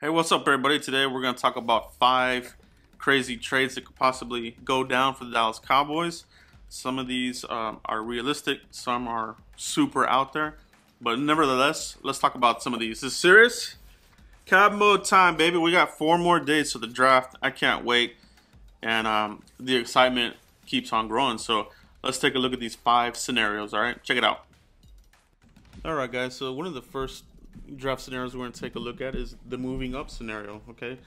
Hey, what's up, everybody? Today we're going to talk about 5 crazy trades that could possibly go down for the Dallas Cowboys. Some of these are realistic, some are super out there, but nevertheless, let's talk about some of these. Is this serious? Cab mode time, baby. We got 4 more days to the draft. I can't wait, and the excitement keeps on growing. So let's take a look at these 5 scenarios. All right, check it out. All right, guys. So one of the first draft scenarios we're going to take a look at is the moving up scenario. Okay,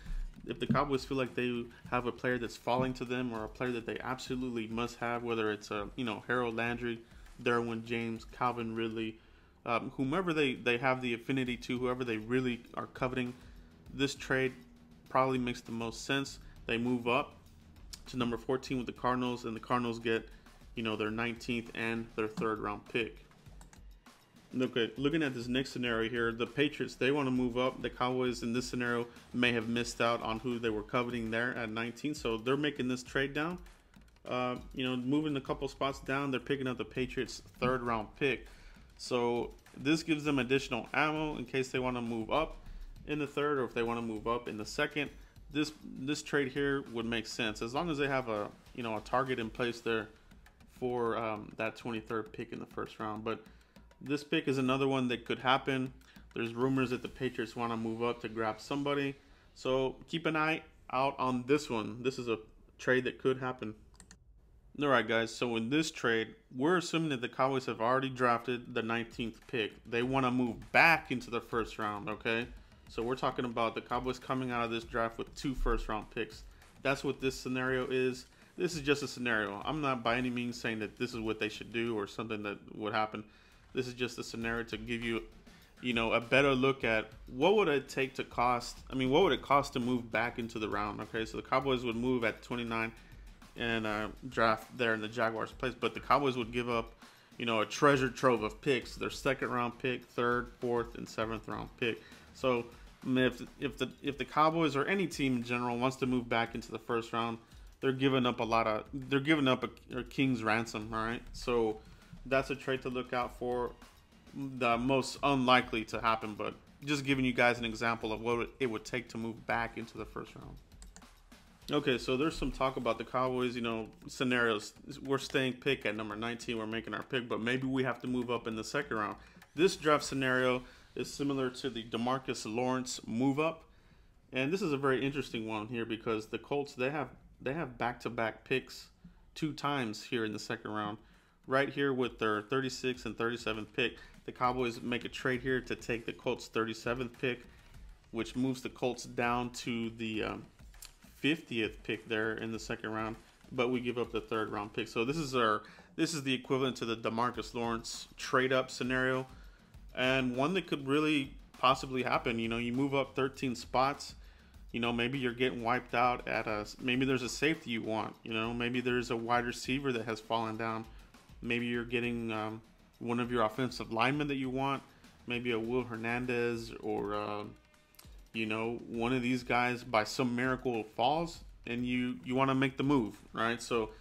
if the Cowboys feel like they have a player that's falling to them or a player that they absolutely must have, whether it's Harold Landry, Derwin James, Calvin Ridley, whomever they have the affinity to, whoever they really are coveting, this trade probably makes the most sense. They move up to number 14 with the Cardinals, and the Cardinals get their 19th and their 3rd round pick. Okay, looking at this next scenario here, the Patriots, they want to move up. The Cowboys in this scenario may have missed out on who they were coveting there at 19, so they're making this trade down. Moving a couple spots down, they're picking up the Patriots' 3rd round pick. So this gives them additional ammo in case they want to move up in the 3rd, or if they want to move up in the 2nd. This trade here would make sense as long as they have a target in place there for that 23rd pick in the 1st round. But this pick is another one that could happen. There's rumors that the Patriots want to move up to grab somebody. So keep an eye out on this one. This is a trade that could happen. Alright, guys, so in this trade, we're assuming that the Cowboys have already drafted the 19th pick. They want to move back into the 1st round, okay? So we're talking about the Cowboys coming out of this draft with 2 first-round picks. That's what this scenario is. This is just a scenario. I'm not by any means saying that this is what they should do or something that would happen. This is just a scenario to give you, a better look at what would it take to cost. I mean, what would it cost to move back into the round? Okay, so the Cowboys would move at 29 and draft there in the Jaguars' place, but the Cowboys would give up, a treasure trove of picks. Their 2nd round pick, 3rd, 4th, and 7th round pick. So if the Cowboys or any team in general wants to move back into the 1st round, they're giving up a king's ransom. All right, so that's a trade to look out for. The most unlikely to happen, but just giving you guys an example of what it would take to move back into the 1st round. Okay, so there's some talk about the Cowboys, scenarios. We're staying pick at number 19. We're making our pick, but maybe we have to move up in the 2nd round. This draft scenario is similar to the DeMarcus Lawrence move up, and this is a very interesting one here because the Colts, they have back-to-back picks 2 times here in the 2nd round. Right here with their 36th and 37th pick, the Cowboys make a trade here to take the Colts' 37th pick, which moves the Colts down to the 50th pick there in the 2nd round, but we give up the 3rd round pick. So this is the equivalent to the DeMarcus Lawrence trade up scenario, and one that could really possibly happen. You move up 13 spots. Maybe you're getting wiped out maybe there's a safety you want. Maybe there's a wide receiver that has fallen down. Maybe you're getting one of your offensive linemen that you want. Maybe a Will Hernandez or, one of these guys by some miracle falls, and you want to make the move, right? So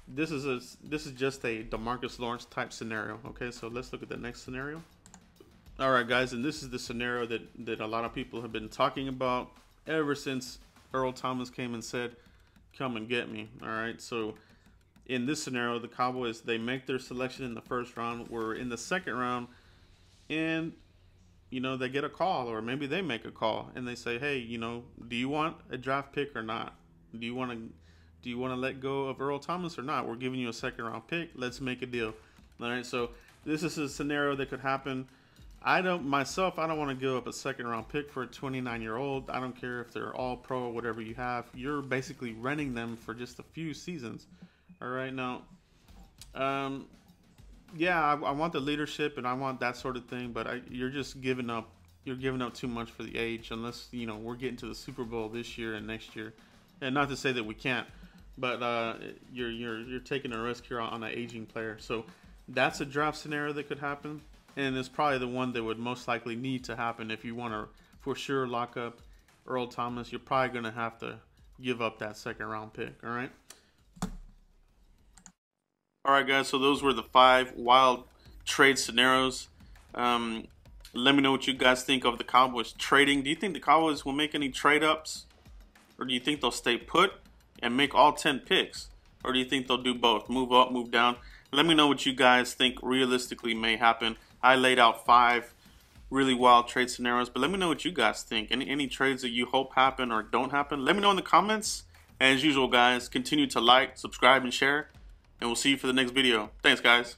this is just a DeMarcus Lawrence type scenario. Okay, so let's look at the next scenario. All right, guys, and this is the scenario that a lot of people have been talking about ever since Earl Thomas came and said, "Come and get me." All right, so in this scenario, the Cowboys, they make their selection in the 1st round. We're in the 2nd round, and they get a call, or maybe they make a call, and they say, "Hey, do you want a draft pick or not? Do you want to let go of Earl Thomas or not? We're giving you a 2nd round pick. Let's make a deal." All right, so this is a scenario that could happen. I don't want to give up a 2nd round pick for a 29-year-old. I don't care if they're all pro or whatever you have. You're basically renting them for just a few seasons. All right, now, yeah, I want the leadership and I want that sort of thing, but you're just giving up. You're giving up too much for the age, unless we're getting to the Super Bowl this year and next year. And not to say that we can't, but you're taking a risk here on an aging player. So that's a draft scenario that could happen, and it's probably the one that would most likely need to happen if you want to for sure lock up Earl Thomas. You're probably going to have to give up that 2nd round pick. All right. All right, guys, so those were the 5 wild trade scenarios. Let me know what you guys think of the Cowboys trading. Do you think the Cowboys will make any trade ups? Or do you think they'll stay put and make all 10 picks? Or do you think they'll do both? Move up, move down? Let me know what you guys think realistically may happen. I laid out 5 really wild trade scenarios, but let me know what you guys think. Any trades that you hope happen or don't happen, let me know in the comments. And as usual, guys, continue to like, subscribe, and share. And we'll see you for the next video. Thanks, guys.